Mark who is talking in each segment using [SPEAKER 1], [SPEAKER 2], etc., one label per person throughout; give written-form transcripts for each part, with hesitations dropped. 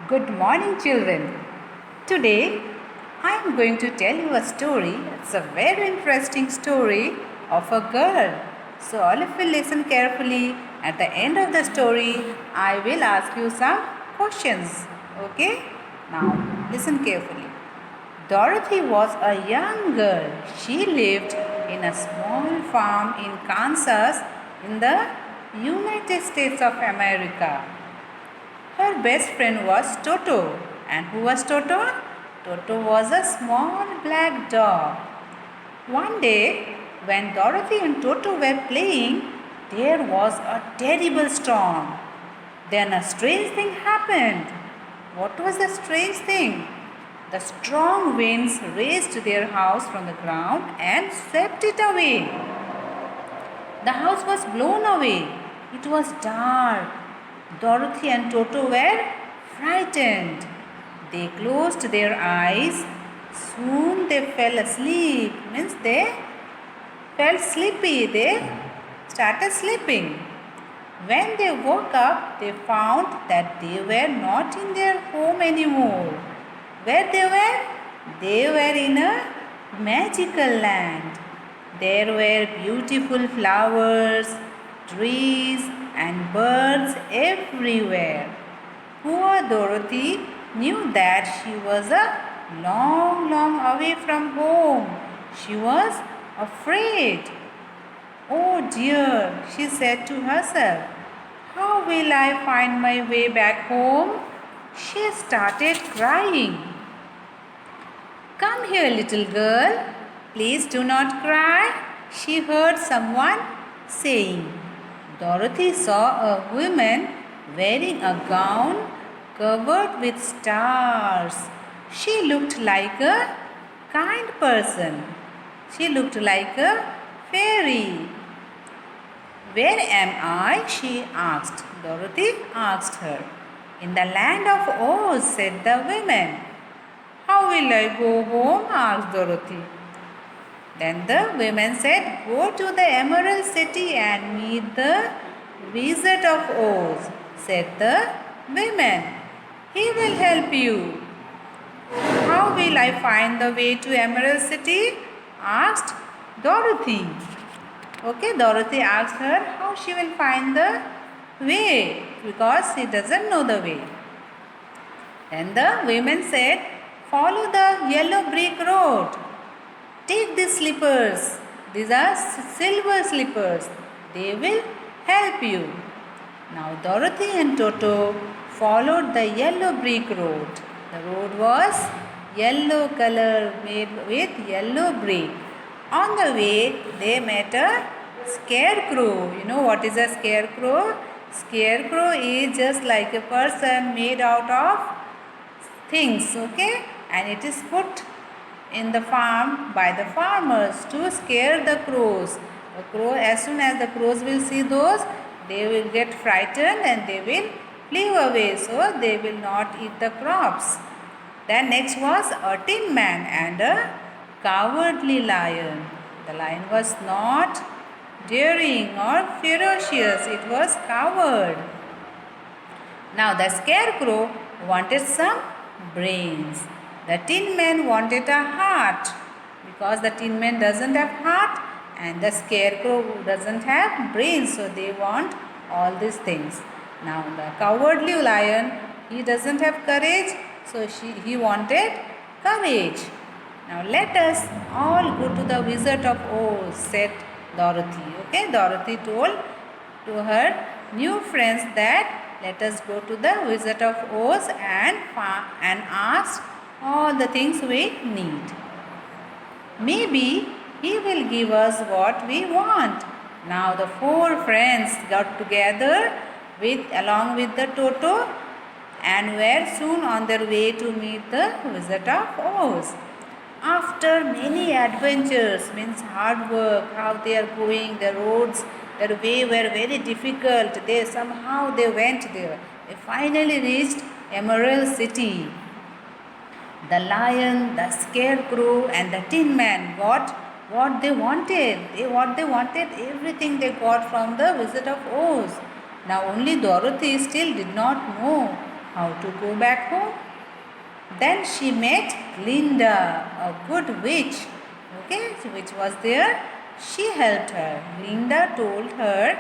[SPEAKER 1] Good morning, children. Today I am going to tell you a story. It's a very interesting story of a girl. So, all of you listen carefully. At the end of the story, I will ask you some questions. Okay? Now, listen carefully. Dorothy was a young girl. She lived in a small farm in Kansas in the United States of America. Her best friend was Toto. And who was Toto? Toto was a small black dog. One day, when Dorothy and Toto were playing, there was a terrible storm. Then a strange thing happened. What was the strange thing? The strong winds raised their house from the ground and swept it away. The house was blown away. It was dark. Dorothy and Toto were frightened. They closed their eyes. Soon they fell asleep. Means they felt sleepy. They started sleeping. When they woke up, they found that they were not in their home anymore. Where they were? They were in a magical land. There were beautiful flowers, trees, and birds everywhere. Poor Dorothy knew that she was a long away from home. She was afraid. Oh dear, she said to herself, how will I find my way back home? She started crying. Come here, little girl. Please do not cry, she heard someone saying. Dorothy saw a woman wearing a gown covered with stars. She looked like a kind person. She looked like a fairy. Where am I? She asked. Dorothy asked her. In the land of Oz, said the woman. How will I go home? Asked Dorothy. Then the women said, go to the Emerald City and meet the Wizard of Oz, said the women. He will help you. How will I find the way to Emerald City? Asked Dorothy. Okay, Dorothy asked her how she will find the way because she doesn't know the way. Then the women said, follow the yellow brick road. Take these slippers. These are silver slippers. They will help you. Now Dorothy and Toto followed the yellow brick road. The road was yellow color made with yellow brick. On the way they met a scarecrow. You know what is a scarecrow? Scarecrow is just like a person made out of things, okay? And it is put in the farm by the farmers to scare the crows. The crow, as soon as the crows will see those, they will get frightened and they will flee away, so they will not eat the crops. Then next was a tin man and a cowardly lion. The lion was not daring or ferocious, it was coward. Now the scarecrow wanted some brains. The tin man wanted a heart because the tin man doesn't have heart and the scarecrow doesn't have brains, so they want all these things. Now the cowardly lion, he doesn't have courage, so he wanted courage. Now let us all go to the Wizard of Oz, said Dorothy. Okay, Dorothy told to her new friends that let us go to the Wizard of Oz and ask all the things we need. Maybe he will give us what we want. Now the four friends got together along with the Toto and were soon on their way to meet the Wizard of Oz. After many adventures, means hard work, how they are going, the roads, their way were very difficult. Somehow they went there. They finally reached Emerald City. The lion, the scarecrow, and the tin man got what they wanted. Everything they got from the Wizard of Oz. Now only Dorothy still did not know how to go back home. Then she met Glinda, a good witch. Okay, which was there. She helped her. Glinda told her,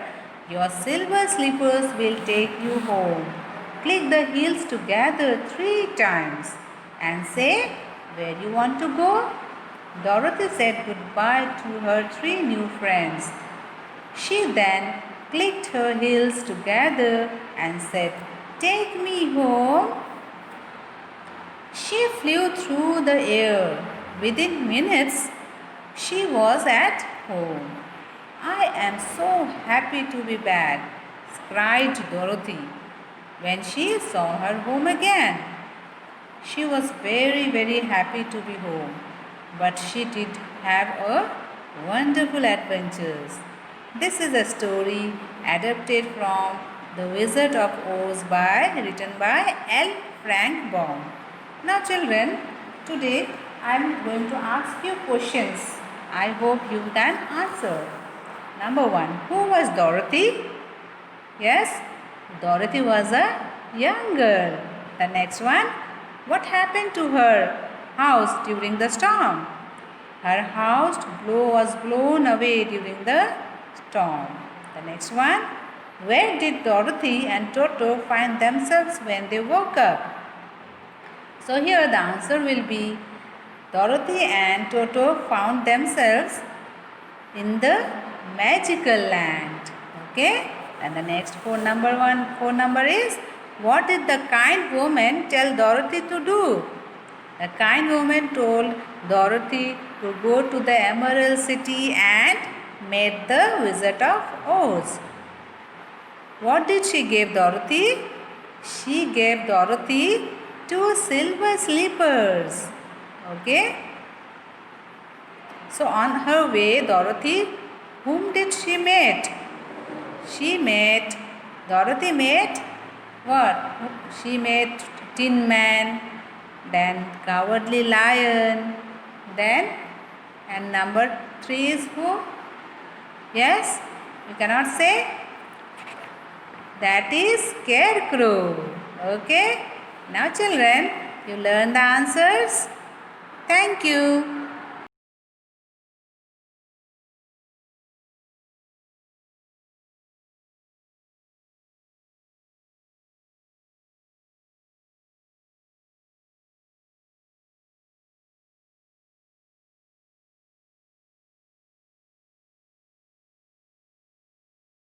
[SPEAKER 1] "Your silver slippers will take you home. Click the heels together 3 times and say where you want to go." Dorothy said goodbye to her 3 new friends. She then clicked her heels together and said, "Take me home." She flew through the air. Within minutes, she was at home. "I am so happy to be back," cried Dorothy when she saw her home again. She was very, very happy to be home, but she did have a wonderful adventures. This is a story adapted from The Wizard of Oz written by L. Frank Baum. Now children, today I am going to ask you questions. I hope you can answer. Number 1. Who was Dorothy? Yes, Dorothy was a young girl. The next one. What happened to her house during the storm? Her house was blown away during the storm. The next one. Where did Dorothy and Toto find themselves when they woke up? So here the answer will be Dorothy and Toto found themselves in the magical land. Okay? And the next phone number is, what did the kind woman tell Dorothy to do? The kind woman told Dorothy to go to the Emerald City and meet the Wizard of Oz. What did she give Dorothy? She gave Dorothy 2 silver slippers. Okay? So on her way, Dorothy, whom did she meet? Dorothy met what? She met Tin Man, then Cowardly Lion, then, and number 3 is who? Yes? You cannot say? That is Scarecrow. Okay? Now children, you learn the answers. Thank you.